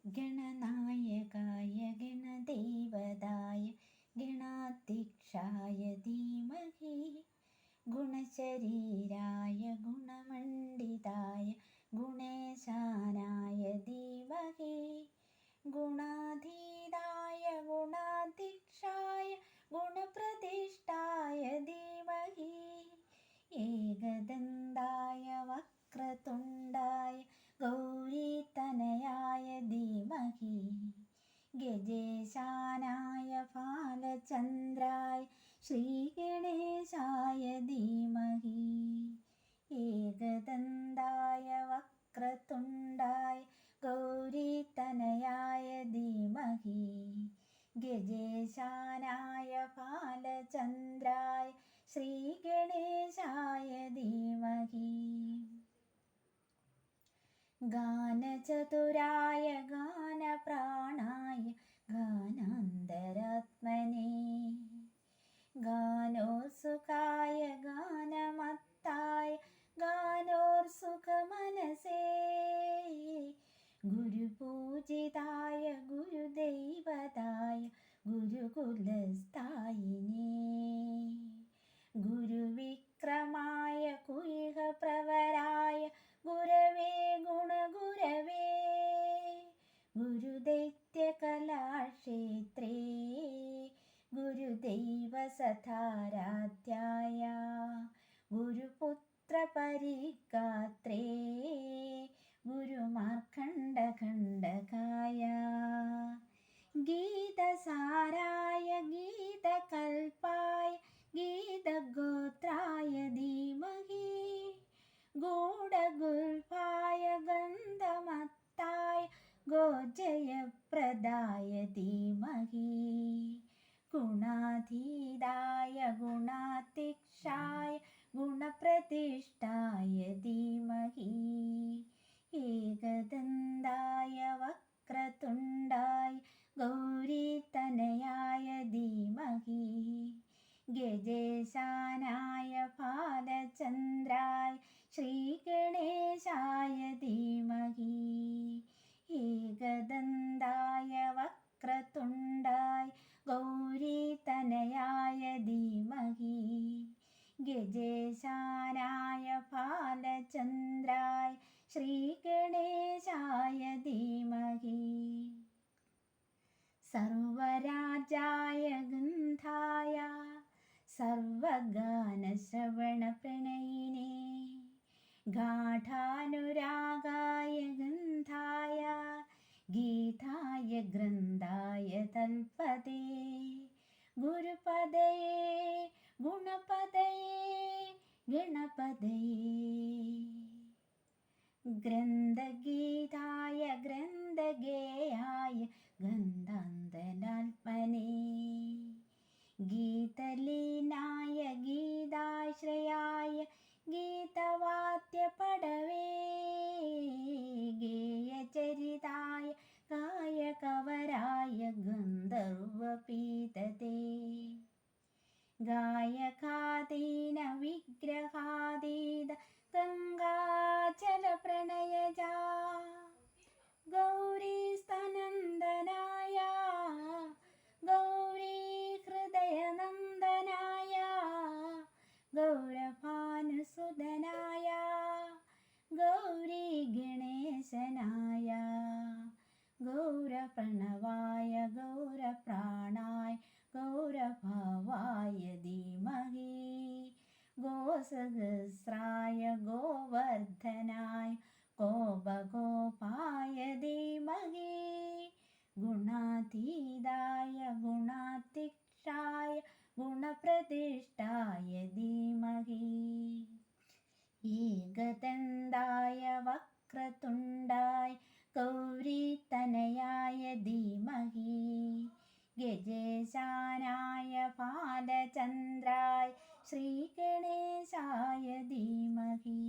ഗണനായകായ ഗണദേവതായ ഗണാധ്യക്ഷായ ധീമഹി ഗുണശരീരായ ഗുണമണ്ഡിതായ ഗുണേശാനായ ധീമഹി ഗുണാധീതായ ഗുണാധ്യക്ഷായ ഗുണപ്രതിഷ്ഠായ ധീമഹി ഏകദന്തായ വക്രതുണ്ടായ ഗൗരീതനയായ ധീമഹി ഗജേശാനായ ബാലചന്ദ്രായ ശ്രീഗണേശായ ധീമഹി ഏകദന്തായ വക്രതുണ്ടായ ഗൗരീതനയായ ധീമഹി ഗജേശാനായ ബാലചന്ദ്രായ ശ്രീഗണേശായ ധീമഹി ഗാനചതുരായ ഗാനപ്രാണായ ഗാനാന്തരാത്മനേ ഗാനോത്സുകായ ഗാനമത്തായ ഗാനോത്സുകമനസേ ഗുരുപൂജിതായ ഗുരുദൈവതായ ഗുരുകുലസ്ഥായിനേ ഗുരുവിക്രമായ കുയികപ്രവരായ ഗുരവേ ഗുണഗുരവേ ഗുരുദൈത്യകലാക്ഷേത്രേ ഗുരുദൈവസധാരാധ്യായ ഗുരുപുത്രപരിഗാത്രേ ഗുരുമാർക്കണ്ഡഖണ്ഡകായ ഗീതസാരായ ഗീതകൽപ്പായ ഗീതഗോത്രായ ധീമഹി ഗൂഢഗുൽഫായ ഗന്ധമത്തായ ഗോജയപ്രദായ ധീമഹി ഗുണാധീതായ ഗുണാധ്യക്ഷായ ഗുണപ്രതിഷ്ഠായ ധീമഹി ഏകദന്തായ വക്രതുണ്ടായ ഗൗരീതനയായ ധീമഹി ഗജേശാനായ ബാലചന്ദ്രായ ശ്രീഗണേശായ ധീമഹി ഏകദന്തായ വക്രതുണ്ടായ ഗൗരീതനയായ ധീമഹി ഗജേശാനായ ബാലചന്ദ്രായ ശ്രീഗണേശായ ധീമഹി സർവരാജായ ഗന്ധായ സർവഗാനശ്രവണപ്രണയിനേ ഗാഠാനുരാഗായ ഗന്ധായ ഗീതായ ഗ്രന്ഥായ തൽപദേ ഗുരുപദയേ ഗുണപദയേ ഗണപദയേ ഗ്രന്ഥഗീതായ ഗ്രന്ഥഗേയായ ഗന്ധാന്തരാത്മനേ ഗീതലീനായ ഗീതാശ്രയായ ഗീതവാദ്യപടവേ ഗേയചരിതായ ഗായകവരായ ഗന്ധർവപീതതേ ഗായകാദീന വിഗ്രഹാദീത ഗംഗാചലപ്രണയജാ ഗൗരീസ്തനന്ദനായ ഗൗരീഹൃദയനന്ദനായ ഗൗരഭാനുസുതനായ ഗൗരീഗണേശനായ ഗൗരപ്രണവായ ഗൗരപ്രാണായ ഗൗരഭാവായ ധീമഹി ഗോസഹസ്രായ ഗോവർദ്ധനായ ഗോപഗോപായ ധീമഹി ഗുണാതീതായ ഗുണാധ്യക്ഷായ ഗുണപ്രതിഷ്ഠായ ധീമഹി ഏകദന്തായ വക്രതുണ്ടായ ഗൗരീതനയായ ധീമഹി ഗജേശാനായ ബാലചന്ദ്രായ ശ്രീഗണേശായ ധീമഹി